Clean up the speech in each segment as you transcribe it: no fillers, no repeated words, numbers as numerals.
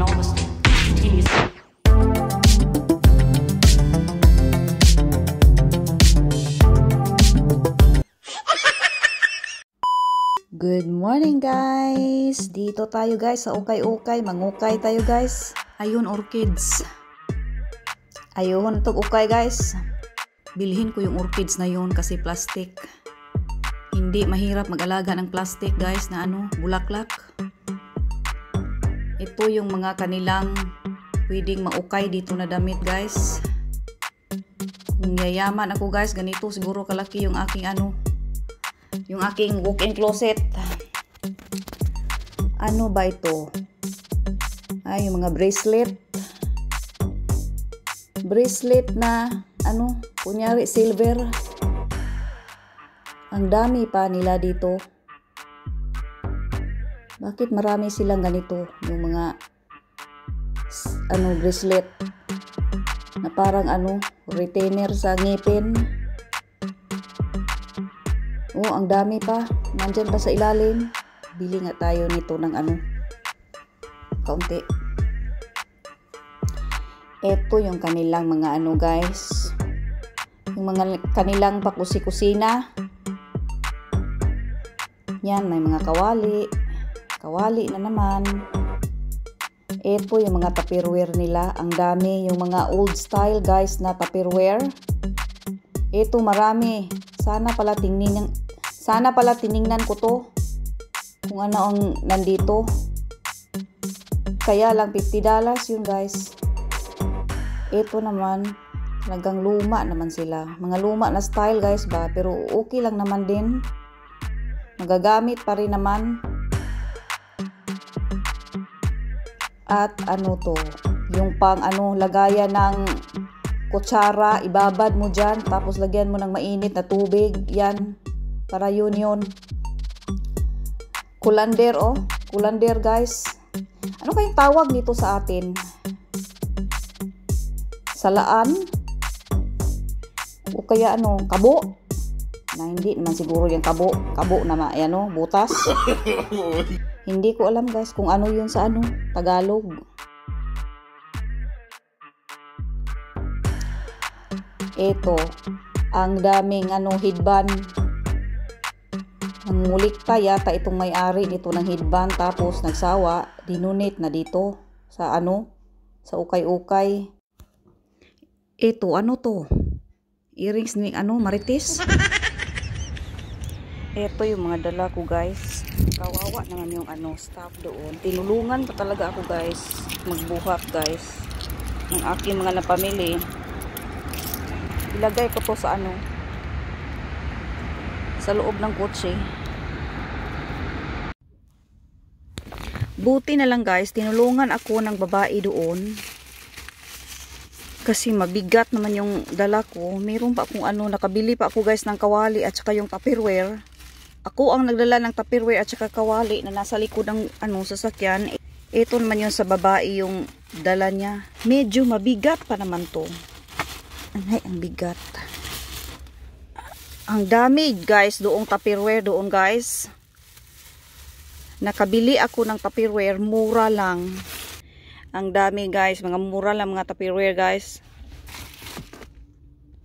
almost continuously. Good morning guys! Dito tayo guys sa ukay-ukay. Mangukay tayo guys. Ayun orchids. Ayun itong ukay guys. Bilhin ko yung orchids na yun kasi plastic. Hindi mahirap mag-alaga ng plastic guys na bulaklak. Ito yung mga kanilang pwedeng maukay dito na damit guys. Kung yayaman ako guys, ganito siguro kalaki yung aking yung aking walk-in closet. Ano ba ito? Ay, yung mga bracelet. Bracelet na kunyari silver. Ang dami pa nila dito. Bakit marami silang ganito? Yung mga bracelet na parang retainer sa ngipin. Oh, ang dami pa. Nandyan pa sa ilalim. Bili nga tayo nito ng kaunti. Ito yung kanilang mga guys. Yung mga kanilang pakusi-kusina. Yan, may mga kawali. Kawali na naman. Ito yung mga tupperware nila. Ang dami. Yung mga old style guys na tupperware. Ito marami. Sana pala tiningnan ko to. Kung ano ang nandito. Kaya lang $50 yun guys. Ito naman. Talagang luma naman sila. Mga luma na style guys ba. Pero okay lang naman din. Magagamit pa rin naman. At to. Yung pang lagayan ng kutsara, ibabad mo dyan, tapos lagyan mo ng mainit na tubig. Yan, para yun. Colander, colander guys. Ano kayong tawag dito sa atin? Salaan? O kaya kabo? Na hindi naman siguro yung kabo. Kabo naman, butas. Hindi ko alam guys kung ano yun sa Tagalog. Ito, ang daming headband. Nangulik pa yata itong may-ari nito ng headband, tapos nagsawa, dinonate na dito sa sa ukay-ukay. Ito, to? Earrings ni Marites. Ito yung mga dala ko guys. Kawawa naman yung staff doon. Tinulungan pa talaga ako guys magbuhat guys ng aking mga napamili. Ilagay ko to sa sa loob ng kotse. Buti na lang guys, tinulungan ako ng babae doon. Kasi mabigat naman yung dala ko. Meron pa akong nakabili pa ako guys ng kawali at saka yung tupperware. Ako ang nagdala ng tupperware at saka kawali na nasa likod ng sasakyan. Ito naman yung sa babae yung dala niya. Medyo mabigat pa naman to. Ang bigat. Ang dami guys doong tupperware doon guys. Nakabili ako ng tupperware, mura lang. Ang dami guys, mga mura lang mga tupperware guys.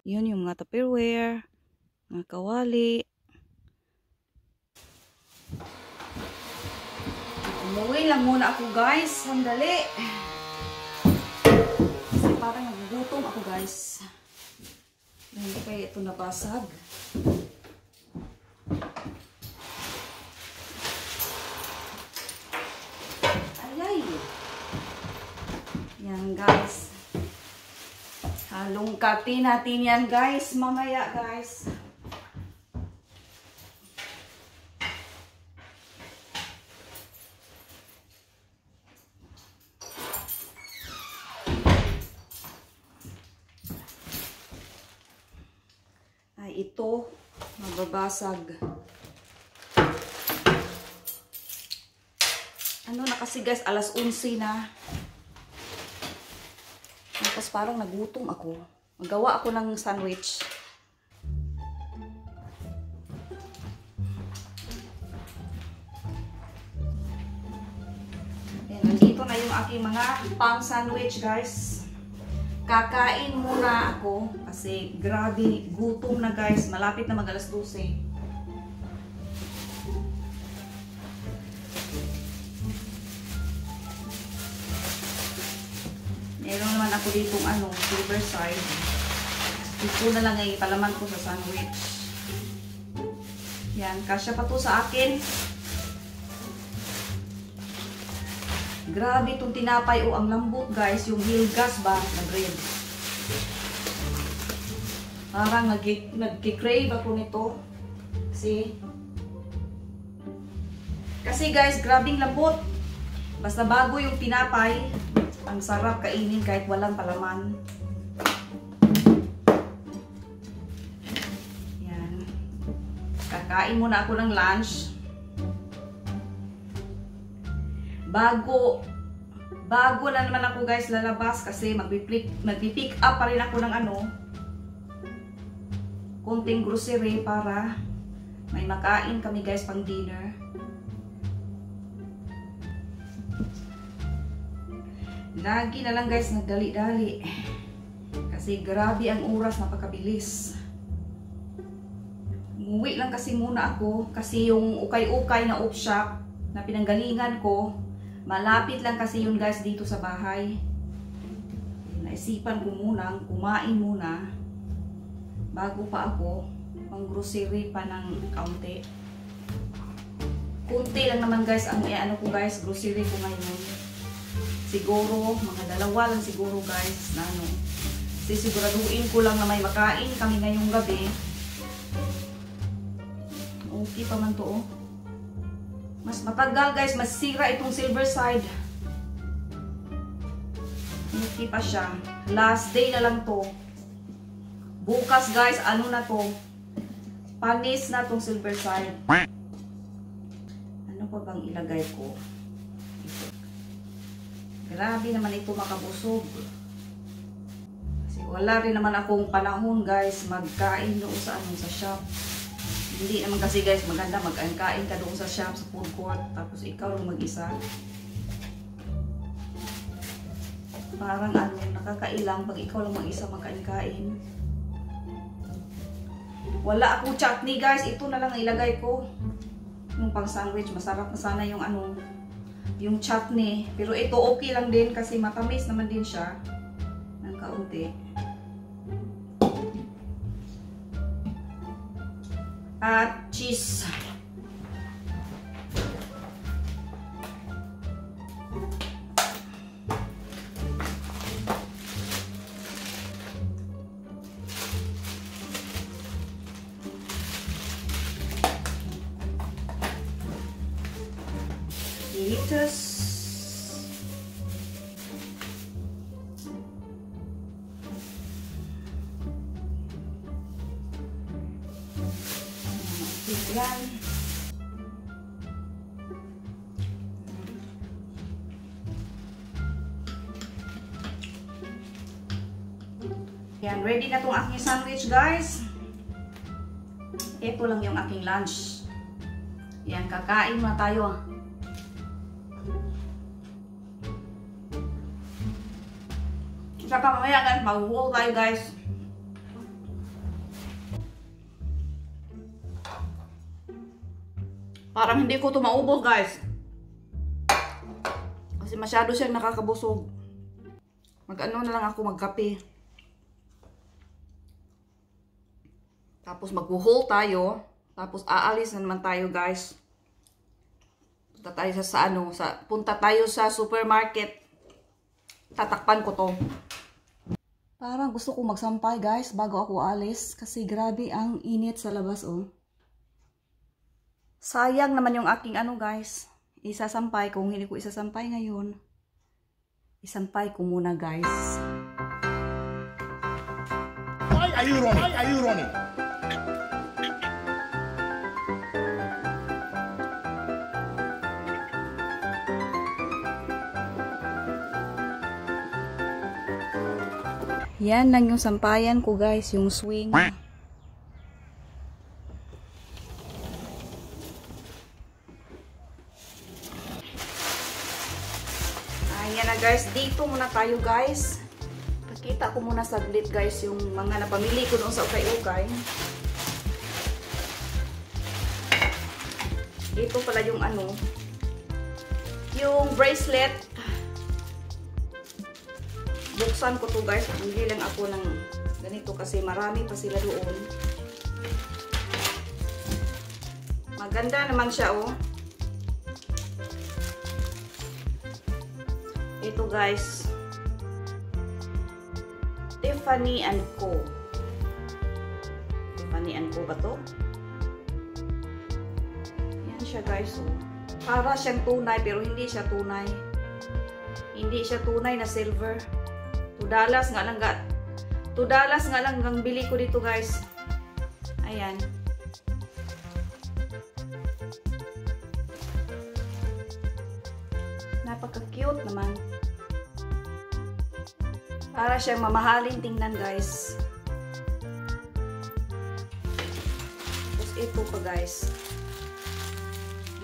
Yun yung mga tupperware, mga kawali. Umuwi lang muna ako guys, sandali. Kasi parang nagugutom ako guys. Hindi kaya ito nabasag. Ayay. Yan guys. Halongkatin natin yan guys. Mamaya guys. Ito mababasag. Na kasi guys, alas 11 na. Tapos parang nagutom ako. Magawa ako ng sandwich. Ayan Nandito na yung aking mga pang sandwich, guys. Kakain muna ako kasi grabe, gutom na guys. Malapit na mag alas 12. Meron naman ako ditong silver side. Ito na lang ay palaman ko sa sandwich. Yan, kasya pa to sa akin. Grabe itong tinapay. Ang lambot guys. Yung Hilgas ba na bread. Parang nagkikrave ako nito. Kasi guys, grabing lambot. Basta bago yung tinapay, ang sarap kainin kahit walang palaman. Yan. Kakain muna ako ng lunch. Bago na naman ako guys lalabas kasi magpipick up pa rin ako ng konting grocery para may makain kami guys pang dinner. Lagi na lang guys nagdali-dali kasi grabe ang oras, napakabilis. Umuwi lang kasi muna ako kasi yung ukay-ukay na op shop na pinanggalingan ko, malapit lang kasi yun guys dito sa bahay. Naisipan ko munang kumain muna bago pa ako pang grocery pa ng kaunti. Kunti lang naman guys ang ko guys, grocery ko ngayon. Siguro mga 2 lang siguro guys na sisiguraduhin ko lang na may makain kami ngayong gabi. Okay pa man to Mas matagal guys, mas sira itong silver side. Okay pa siya. Last day na lang to. Bukas guys, na to? Panis na tong silver side. Ano pa bang ilagay ko? Grabe naman ito makabusog. Kasi wala rin naman akong panahon guys magkain doon sa shop. Hindi naman kasi guys maganda magkain ka doon sa shop, sa food court, tapos ikaw lang mag-isa. Parang nakakailang pag ikaw lang mag-isa magkain-kain. Wala akong chutney guys, ito na lang ilagay ko. Yung pang sandwich, masarap na sana yung yung chutney. Pero ito okay lang din kasi matamis naman din siya ng kaunti. At cheese. Lettuce. Yan. Yan, ready na tong aking sandwich guys. Ito lang yung aking lunch. Yan, kakain na tayo. Saka mamaya guys, mag-roll tayo guys. Parang hindi ko ito maubos guys. Kasi masyado siyang nakakabusog. Mag-ano na lang ako, magkape. Tapos mag-haul tayo. Tapos aalis na naman tayo guys. Punta tayo sa supermarket. Tatakpan ko to. Parang gusto ko magsampay guys bago ako alis. Kasi grabe ang init sa labas Sayang naman yung aking guys. Isasampay. Kung hindi ko isasampay ngayon, isampay ko muna guys. Why are you running? Why are you running? Yan lang yung sampayan ko guys, yung swing. guys, dito muna tayo guys. Pakita ko muna saglit guys yung mga napamili ko noon sa ukay-ukay. Ito pala yung ano, yung bracelet. Buksan ko to guys. Hindi lang ako ng ganito kasi marami pa sila doon. Maganda naman siya oh. Ito guys. Tiffany & Co. Tiffany & Co ba to? Yan siya guys oh. Para siyang tunay pero hindi siya tunay. Hindi siya tunay na silver. $2 nga lang $2 nga lang ang bili ko dito guys. Ayan. Napaka-cute naman. Para siyang mamahalin tingnan guys. Tapos ito pa guys.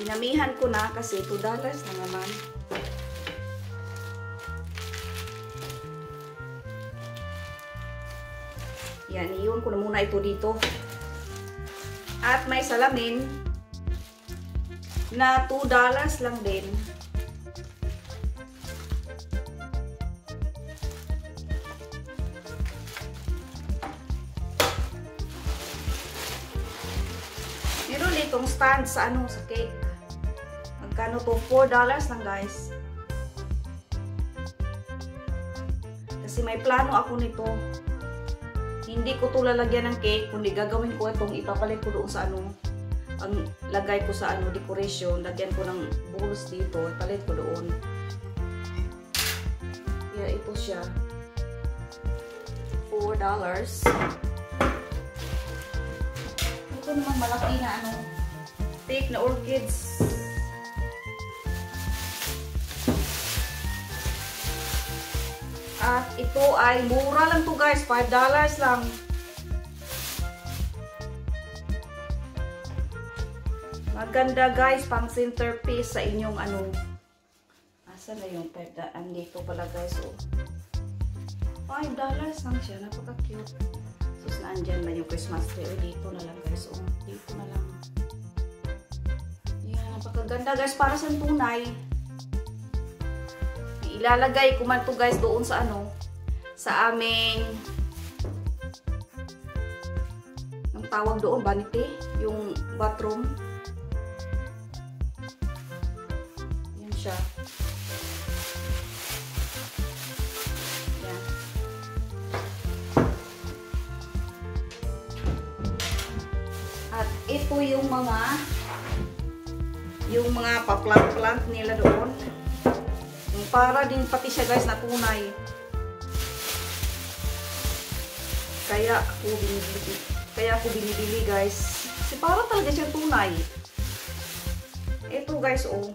Ginamihan ko na kasi $2 na naman. Yan, iyon ko na muna ito dito. At may salamin na $2 lang din. Meron ditong stand sa ano, sa cake. Magkano to? $4 lang guys. Kasi may plano ako nito. Hindi ko to lalagyan ng cake, kundi gagawin ko itong ipapalit ko doon sa ano, ang lagay ko sa ano, decoration, lagyan ko ng balls dito, ipalit ko doon. Yeah, ito siya. $4. Ito naman malaki na ano, take na orchids. At ito ay mura lang to guys, $5 lang. Maganda guys, pang centerpiece sa inyong ano. Asa na yung $5? Andito pala guys, oh. $5 lang siya, napaka-cute. Sus, naandyan ba yung Christmas tree? Oh, dito na lang guys, oh. Dito na lang. Yan, napakaganda guys, para sa tunay. Ilalagay ko man to guys doon sa ano, sa aming, ang tawag doon, vanity, yung bathroom. Yan siya. Yan. At ito yung mga pa-plant nila doon. Para din pati siya guys na tunay. Kaya ako binibili guys. Kasi para talaga siya tunay. Ito guys oh.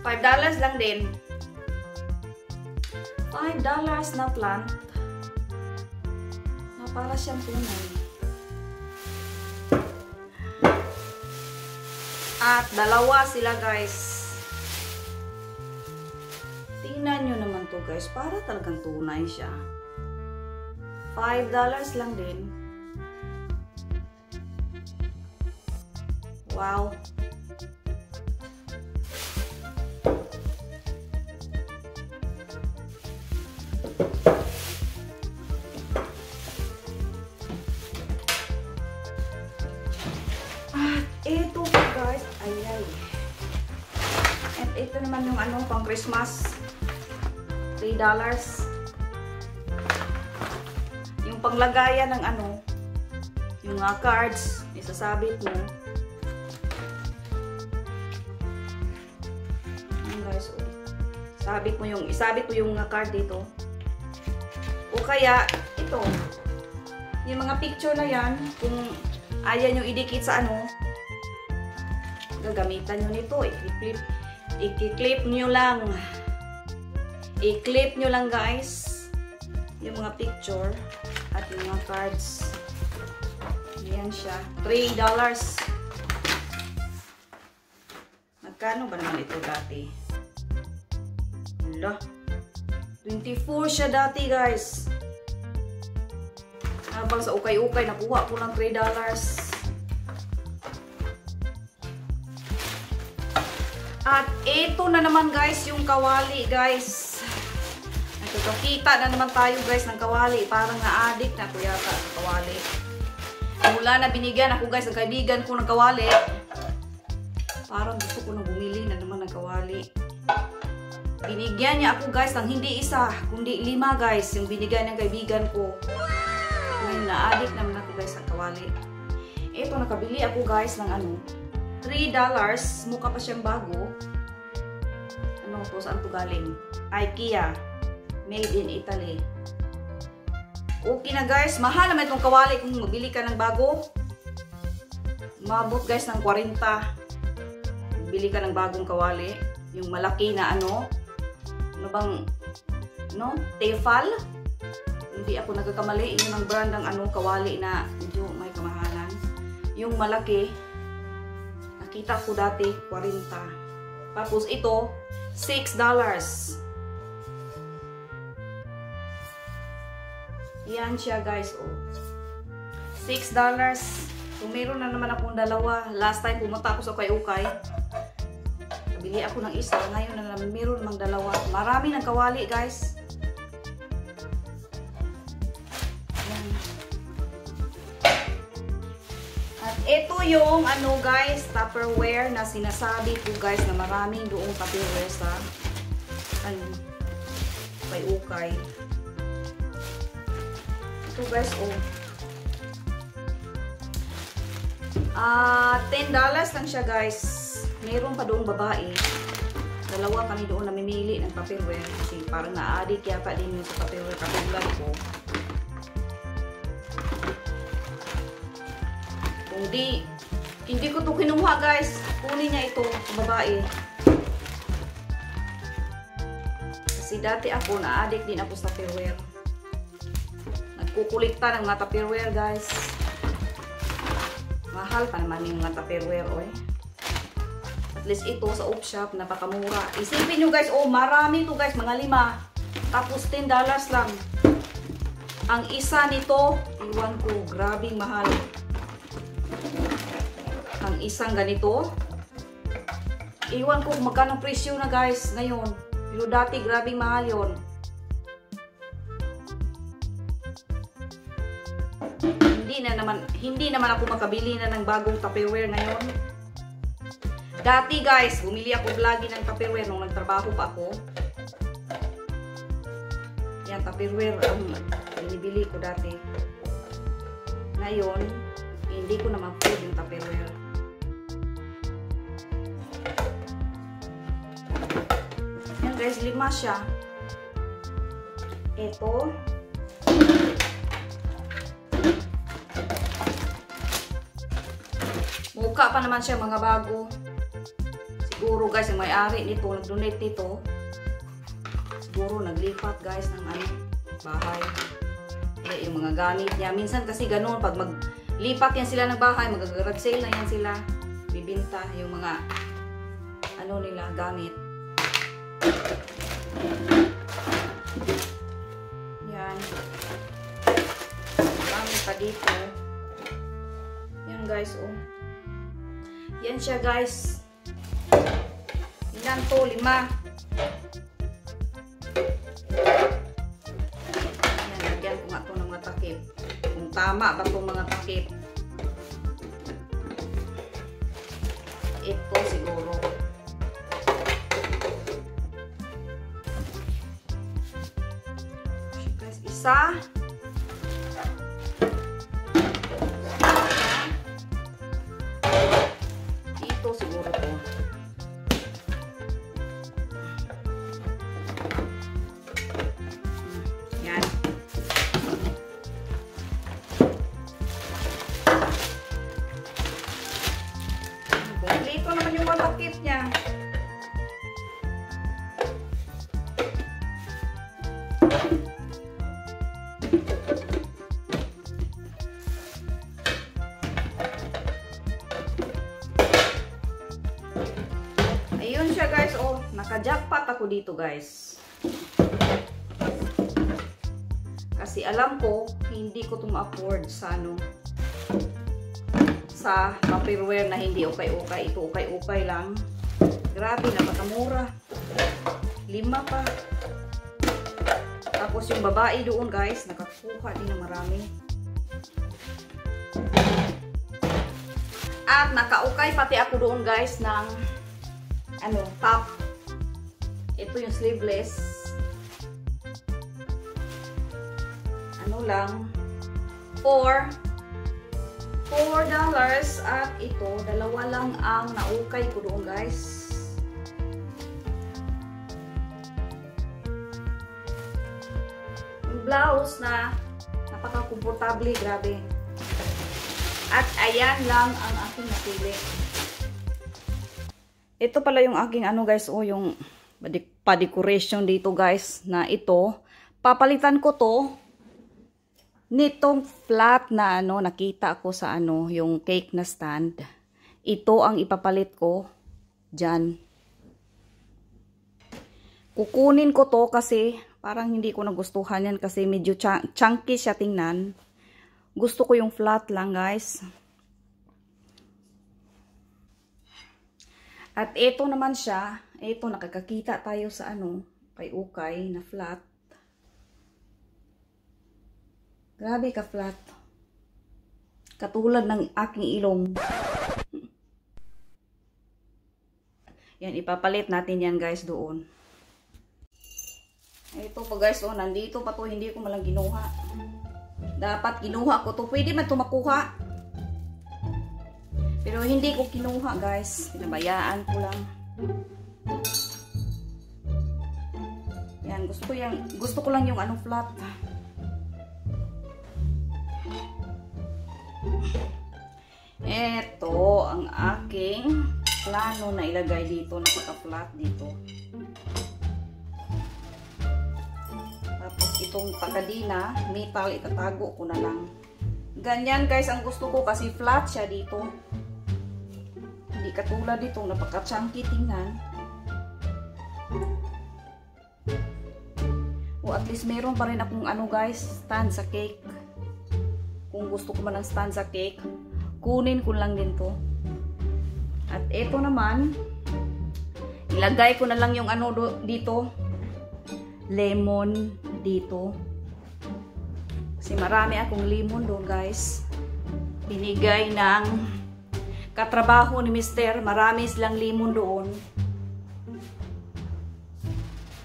$5 lang din. $5 na plant. Na para siyang tunay. At dalawa sila guys. Tingnan nyo naman to guys. Para talagang tunay siya. $5 lang din. Wow. At ito pa guys. Ayay. At ito naman yung ano pang Christmas. $3. Yung panglagayan ng ano. Yung mga cards. Isasabit mo. Ayan guys. Oh. Isabit mo yung card dito. O kaya, ito. Yung mga picture na yan. Kung ayaw nyo idikit sa ano. Gagamitan nyo nito. I-clip nyo lang. I-clip nyo lang guys. Yung mga picture. At yung mga cards. Ayan siya. $3. Kano ba naman ito dati? Wala. 24 siya dati, guys. Habang sa ukay-ukay, nakuha ko ng $3. At ito na naman, guys, yung kawali, guys. Nakikita na naman tayo, guys, ng kawali. Parang na-addict na ako yata sa kawali. Mula na binigyan ako, guys, ng kaibigan ko ng kawali. Parang gusto ko na bumili na naman ng kawali. Binigyan niya ako, guys, ng hindi isa, kundi 5, guys, yung binigyan ng kaibigan ko. Ngayon, na-addict naman ako, guys, sa kawali. Ito, nakabili ako, guys, ng ano, $3. Mukha pa siyang bago. Ano to? Saan to galing? IKEA. Made in Italy. Okay na, guys. Mahal naman itong kawali kung mabili ka ng bago. Mabot, guys, ng 40. Bili ka ng bagong kawali. Yung malaki na ano bang, no? Tefal. Hindi ako nagkakamali. Yun ang brand ng ano, kawali na medyo may kamahalan. Yung malaki, nakita ko dati, 40. Tapos ito, $6. Yan siya, guys, oh. $6. So, meron na naman akong dalawa. Last time, pumunta ako sa ukay-ukay. Bili ako ng isa. Ngayon na naman, meron namang dalawa. Marami ng kawali, guys. Yan. At ito yung, ano, guys, Tupperware na sinasabi ko, guys, na maraming doong Tupperware sa, ano, ukay-ukay. Ito, guys, oh. $10 lang siya, guys. Meron pa doong babae. Dalawa kami doon namimili ng Tupperware. Kasi parang na-addict yata din yung sa Tupperware katulad ko. Kung hindi ko to kinuha, guys. Kunin niya ito sa babae. Kasi dati ako, na-addict din ako sa Tupperware. Nagkukulikta ng mga Tupperware, guys. Mahal pa naman yung mga Tupperware, oy. At least ito sa Opshop, napakamura. Isipin nyo, guys, oh, marami to, guys, mga 5. Tapos $10 lang. Ang isa nito, iwan ko, grabing mahal. Ang isang ganito, iwan ko kung magkano presyo na, guys, ngayon. Pero dati, grabing mahal yon. Hindi naman ako makabili na ng bagong Tupperware ngayon. Dati, guys, bumili ako lagi ng Tupperware nung nagtrabaho pa ako. Yan, Tupperware ang binibili ko dati. Ngayon, hindi ko na ma-afford yung Tupperware. Yan, guys, 5 siya. Ito. Mukha pa naman siya, mga bago. Siguro, guys, yung may-ari nito, nag-donate nito. Siguro, naglipat, guys, ng ano, bahay. Eh, yung mga gamit niya. Minsan kasi ganun, pag maglipat yan sila ng bahay, mag-garage sale na yan sila. Bibinta yung mga, ano nila, gamit. Yan. Gamit pa dito. Yan, guys, oh. Yan siya, guys. Ilan to? 5. Yan, lagyan ko nga to ng mga takip. Kung tama ba itong mga takip. Ito siguro. Guys, isa. Siguro to. Yan. Kompleto naman yung mga kit niya. Ayun siya guys, oh, naka-jackpot ako dito guys. Kasi alam ko, hindi ko ma-afford sa ano, sa Tupperware na hindi ukay-ukay. Ito ukay-ukay lang. Grabe, napakamura. 5 pa. Tapos yung babae doon guys, nakakuha din ng marami. At nakaukay pati ako doon guys ng ano, top. Ito yung sleeveless. Ano lang, $4 at ito, 2 lang ang naukay ko doon guys. Yung blouse na napaka-komportable, grabe. At ayan lang ang aking napili. Ito pala yung aking ano guys, oh, yung pa-decoration dito guys, na ito. Papalitan ko to nitong flat na ano, nakita ko sa ano, yung cake na stand. Ito ang ipapalit ko dyan. Kukunin ko to kasi parang hindi ko nagustuhan yan kasi medyo chunky siya tingnan. Gusto ko yung flat lang guys. At ito naman siya, ito nakakakita tayo sa ano, kay ukay na flat. Grabe ka flat. Katulad ng aking ilong. Yan, ipapalit natin yan guys doon. Ito pa guys, oh, nandito pa to, hindi ko malang ginuha. Dapat ginuha ko to. Pwede man ito makuha. Pero hindi ko kinuha guys. Pinabayaan ko lang. Yan, gusto ko lang yung ano flat. Ito ang aking plano na ilagay dito, napaka-flat dito. Tapos itong pakadina, metal, itatago ko na lang. Ganyan guys ang gusto ko kasi flat siya dito. Hindi katulad dito, napaka-chunky tingnan. O at least meron pa rin akong ano guys, stand sa cake. Kung gusto ko man ng stand sa cake, kunin ko lang din to. At ito naman, ilagay ko na lang yung ano dito, lemon dito. Kasi marami akong lemon doon guys. Binigay ng katrabaho ni Mr. Marami silang lemon doon.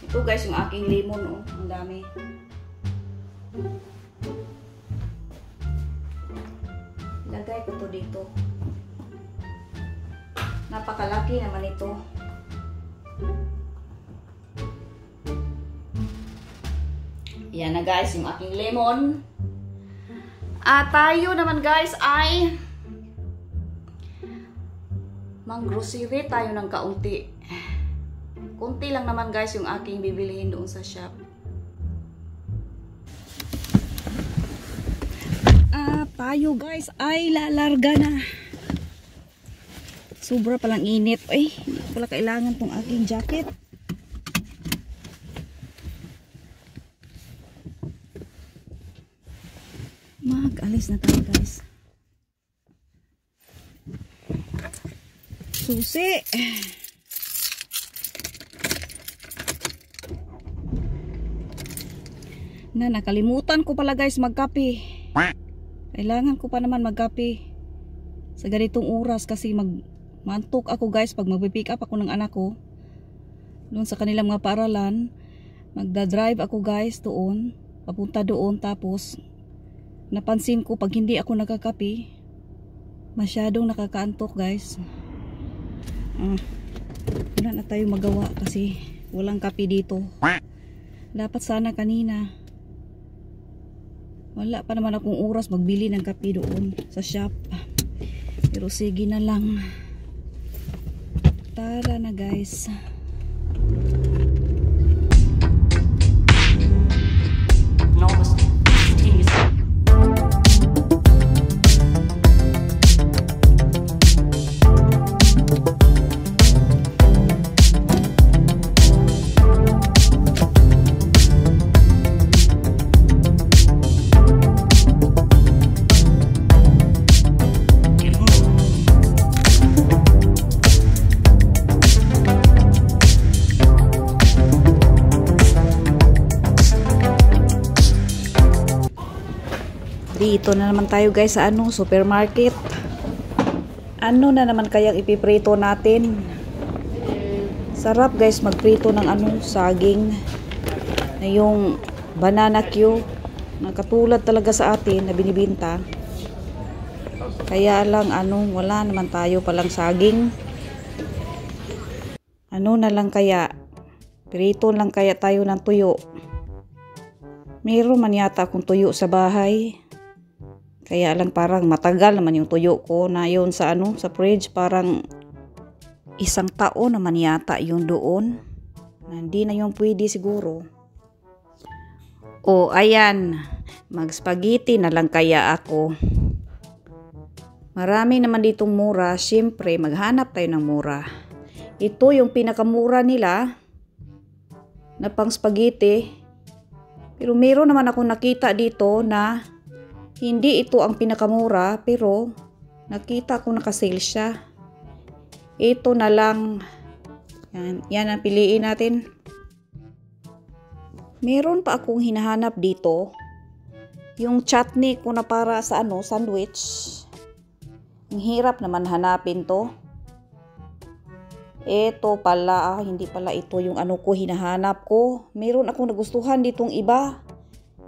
Ito guys yung aking lemon, oh. Ang dami. Lagay ko to dito. Napakalaki naman ito. Yan na guys, yung aking lemon. At tayo naman guys ay mang-grocery tayo ng kaunti. Kunti lang naman guys yung aking bibilihin doon sa shop. Tayo guys ay lalarga na. Sobra palang init. Ay, hindi ko pala kailangan tong aking jacket. Mag-alis na tayo guys. Susi. Nakalimutan ko pala guys magkape. Kailangan ko pa naman magkape sa ganitong oras kasi mantok ako guys pag magpipick up ako ng anak ko doon sa kanilang mga paaralan. Magdadrive ako guys doon, papunta doon, tapos napansin ko pag hindi ako nagkakape masyadong nakakaantok guys. Wala na tayong magawa kasi walang kape dito. Dapat sana kanina. Wala pa naman akong oras magbili ng kape doon sa shop. Pero sige na lang. Tara na guys. Dito na naman tayo guys sa supermarket. Ano na naman kayang ipiprito natin? Sarap guys magprito ng saging. Na yung banana Q. Na katulad talaga sa atin na binibinta. Kaya lang wala naman tayo palang saging. Ano na lang kaya? Prito lang kaya tayo ng tuyo. Meron man yata akong tuyo sa bahay. Kaya lang parang matagal naman yung tuyo ko na yun sa sa fridge. Parang 1 taon naman yata yun doon. Hindi na yung pwede siguro. O ayan, mag-spaghetti na lang kaya ako. Marami naman ditong mura. Siyempre maghanap tayo ng mura. Ito yung pinakamura nila na pang spaghetti. Pero meron naman ako nakita dito na hindi ito ang pinakamura, pero nakita ko nakasale siya. Ito na lang. Yan ang piliin natin. Meron pa akong hinahanap dito. Yung chutney ko na para sa sandwich. Ang hirap naman hanapin to. Ito pala, hindi pala ito yung ko hinahanap ko. Meron akong nagustuhan ditong iba.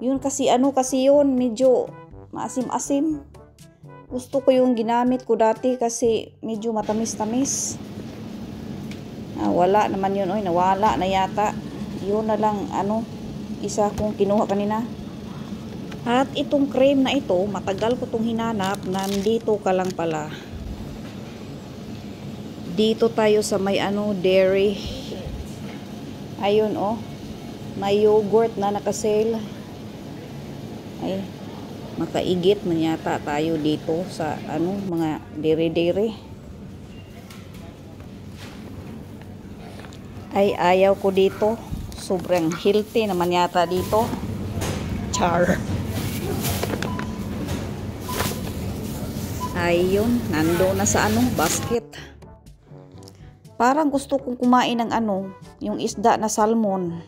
Yun kasi kasi yun, medyo maasim-asim. Gusto ko yung ginamit ko dati kasi medyo matamis-tamis. Wala naman yun, nawala na yata. Yun na lang, isa kong kinuha kanina. At itong cream na ito, matagal ko tong hinanap, nandito ka lang pala. Dito tayo sa may dairy. Ayun may yogurt na nakasale. Ay, makaigit man yata tayo dito sa mga dairy. Ay, ayaw ko dito. Sobrang healthy naman yata dito. Char. Ayun, nando na sa basket. Parang gusto kong kumain ng yung isda na salmon.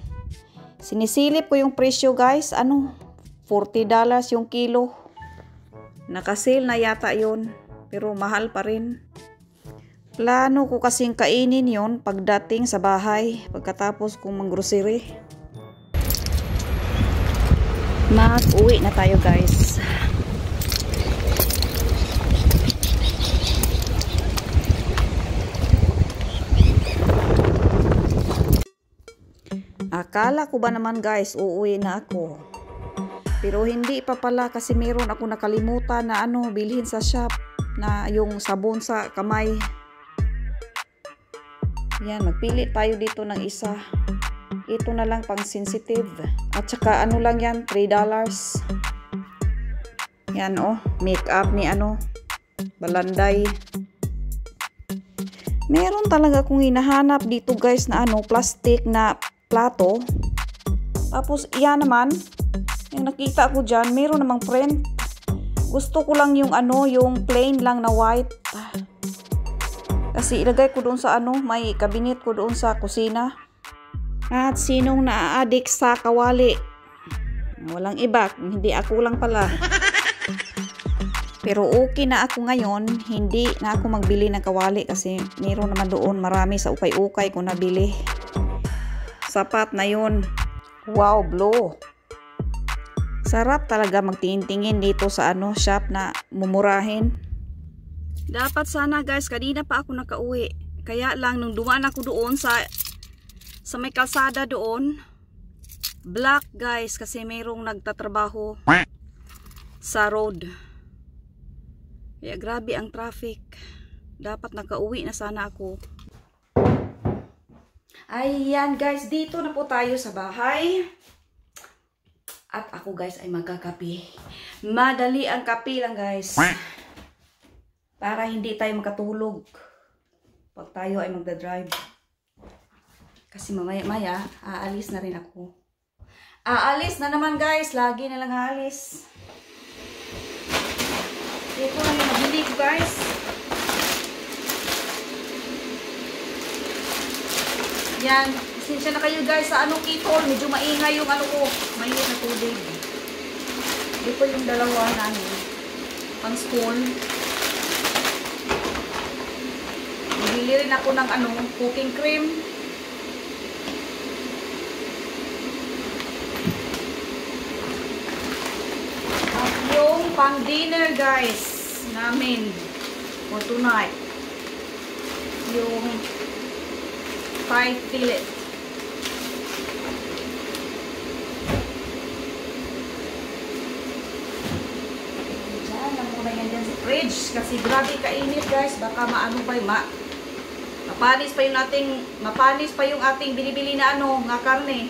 Sinisilip ko yung presyo guys, $40 yung kilo. Nakasale na yata yun, pero mahal pa rin. Plano ko kasing kainin yon pagdating sa bahay, pagkatapos kong mang-grocery. Mag-uwi na tayo guys. Akala ko ba naman guys, uuwi na ako. Pero hindi pa pala kasi meron ako nakalimutan na bilhin sa shop na yung sabon sa kamay. Yan, magpili tayo dito ng isa. Ito na lang pang sensitive. At saka lang yan, $3. Yan makeup ni Balanday. Meron talaga akong hinahanap dito guys na plastic na plato. Tapos yan naman, yung nakita ko dyan, meron namang print. Gusto ko lang yung yung plain lang na white. Kasi ilagay ko doon sa may cabinet ko doon sa kusina. At sinong naa-addict sa kawali? Walang iba, hindi ako lang pala. Pero okay na ako ngayon, hindi na ako magbili ng kawali kasi meron naman doon marami sa ukay-ukay ko nabili. Sapat na yun. Wow, blue. Sarap talaga magtingin-tingin dito sa shop na mumurahin. Dapat sana guys, kanina pa ako nakauwi. Kaya lang nung dumaan ako doon sa may kalsada doon, black guys kasi mayroong nagtatrabaho sa road. Kaya grabe ang traffic. Dapat nakauwi na sana ako. Ayan guys, dito na po tayo sa bahay. At ako guys ay magkakape. Madali ang kape lang guys. Para hindi tayo makatulog pag tayo ay magdadrive. Kasi mamaya-maya, aalis na rin ako. Aalis na naman guys. Lagi na lang aalis. Ito na yung nabili ko guys. Yan. Pasensya na kayo guys sa kitol. Medyo maingay yung ko. Mainit na tubig. Ito yung dalawa namin. Pang spoon. Bili rin ako ng cooking cream. At yung pang dinner guys namin for tonight. Yung Thai fillet. Diyan lang muna yan dyan sa fridge. Kasi grabe kainit guys. Baka maano pa yung mapanis pa yung ating binibili na nga karne.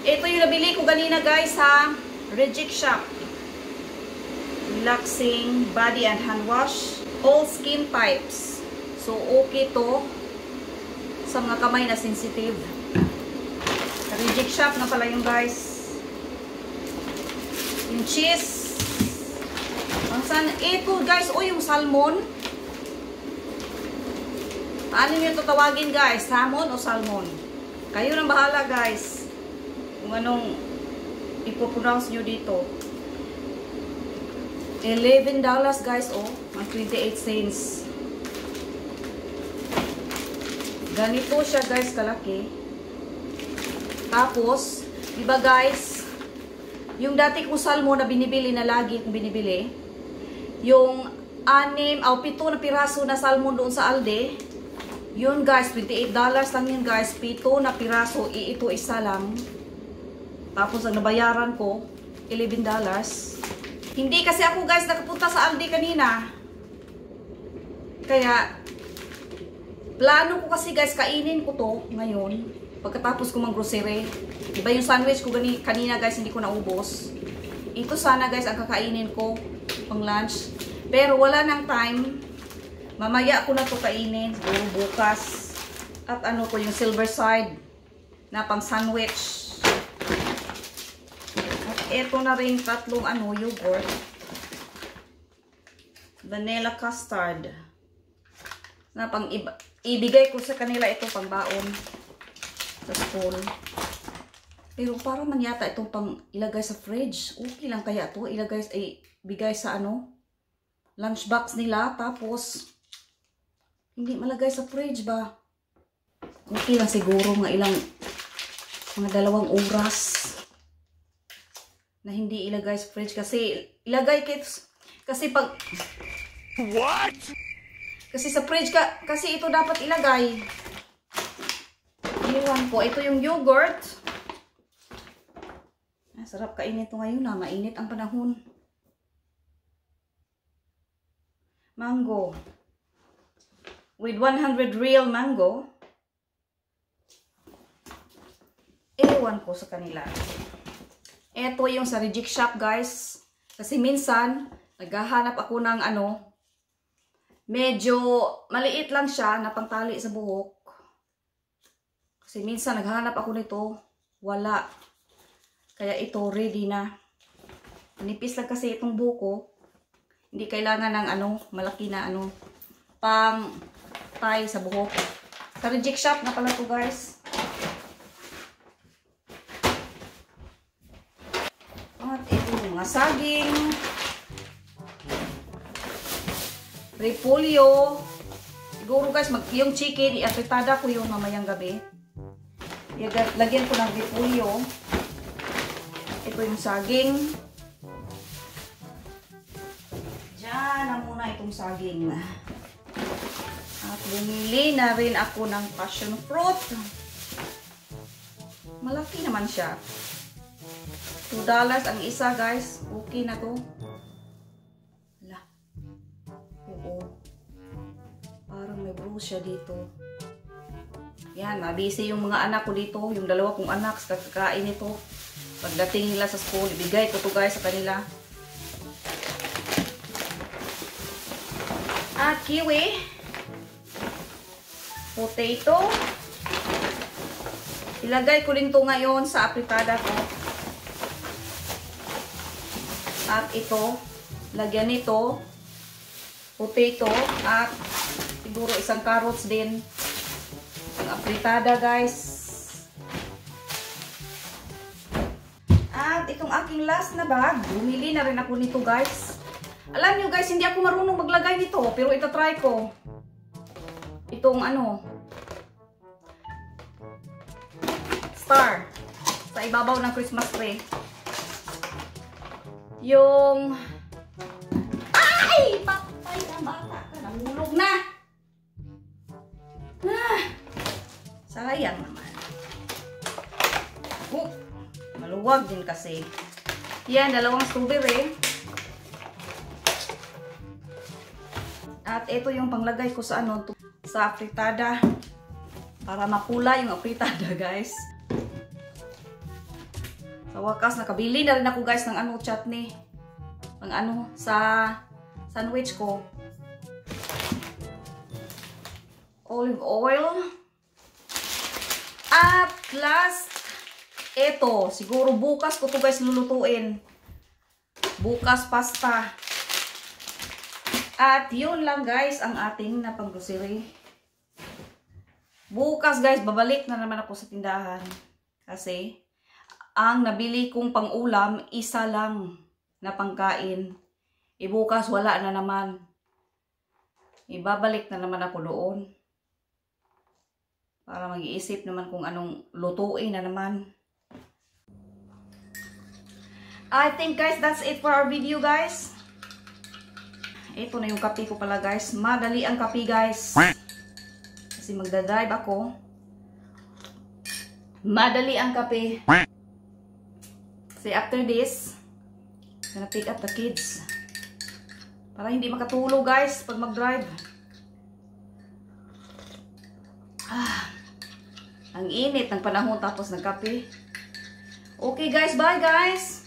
Ito yung nabili ko ganina guys sa Reject Shop. Relaxing body and hand wash. All skin types. So okay to sa mga kamay na sensitive. Reject Shop na pala yung guys. Yung cheese. Ito guys, yung salmon. Ano nyo ito tawagin guys? Salmon o salmon? Kayo nang bahala guys. Kung anong ipopronounce nyo dito. $11 guys, ang 28 cents. Ganito siya guys kalaki. Tapos, diba guys, yung dati kong salmon na binibili na lagi kong binibili, yung 7 na piraso na salmon doon sa Alde, yun guys, $28 lang yun guys, 7 na piraso, ito isa lang. Tapos ang nabayaran ko, $11. Hindi kasi ako guys nakapunta sa Aldi kanina. Kaya, plano ko kasi guys, kainin ko to ngayon. Pagkatapos ko mang-grocery. Diba yung sandwich ko kanina guys, hindi ko naubos. Ito sana guys ang kakainin ko pang lunch. Pero wala nang time. Mamaya ko na to kainin. Siguro bukas. At ko yung silver side na pang sandwich. At eto na rin tatlong yogurt. Vanilla custard. Na pang ibigay ko sa kanila ito pang baon sa school. Pero para man yata itong pang ilagay sa fridge. Okay lang kaya to bigay sa lunchbox nila. Tapos hindi malagay sa fridge ba? Okay lang siguro mga 2 oras na hindi ilagay sa fridge kasi kasi pag What? kasi sa fridge kasi ito dapat ilagay. Iwan ko. Ito yung yogurt. Sarap kainin ito ngayon na. Mainit ang panahon. Mango. With 100 real mango. Iwan ko sa kanila. Ito yung sa Reject Shop guys. Kasi minsan, naghahanap ako ng medyo maliit lang siya na pangtali sa buhok. Kasi minsan naghahanap ako nito, wala. Kaya ito ready na. Nipis lang kasi itong buhok. Hindi kailangan ng malaki na pang tie sa buhok. Sa Reject Shop na pala to guys. At ito yung mga saging. Repolyo. Siguro guys, yung chicken, i-apritada ko yun mamayang gabi. Lagyan ko ng repolyo. Ito yung saging. Diyan na muna itong saging. At bumili na rin ako ng passion fruit. Malaki naman siya. $2 ang isa guys. Okay na to. Parang may bruise siya dito. Yan, mabisi yung mga anak ko dito. Yung 2 kong anak, kakain ito. Pagdating nila sa school, ibigay ko to guys sa kanila. At kiwi. Potato. Ilagay ko rin to ngayon sa apritada ko. At ito, lagyan nito. Potato at siguro isang carrots din. Ang apritada guys. At itong aking last na bag. Bumili na rin ako nito guys. Alam nyo guys, hindi ako marunong maglagay nito. Pero itatry ko. Itong ano. Star. Sa ibabaw ng Christmas tree. Yung... Ay! Patay na bata ka. Nahulog na. Ah, sayang naman. Oh, maluwag din kasi. Yan, dalawang strawberry. At ito yung panglagay ko sa ano, sa afritada. Para mapula yung afritada, guys. Sa wakas, nakabili na rin ako, guys, ng ano, chutney. Pang ano, sa sandwich ko. Olive oil. At last, ito, siguro bukas ko to guys lulutuin. Bukas pasta. At yun lang guys ang ating na pang-grocery. Bukas guys, babalik na naman ako sa tindahan. Kasi, ang nabili kong pang-ulam, isa lang na pangkain. Bukas wala na naman. Ibabalik na naman ako doon. Para mag-iisip naman kung anong lutuin na naman. I think guys, that's it for our video guys. Ito na yung kape ko pala guys. Madali ang kape guys. Kasi magdadrive ako. Madali ang kape. Kasi after this, gonna pick up the kids. Para hindi makatulog guys pag mag-drive. Ang init ng panahon tapos nagkape. Okay guys, bye guys!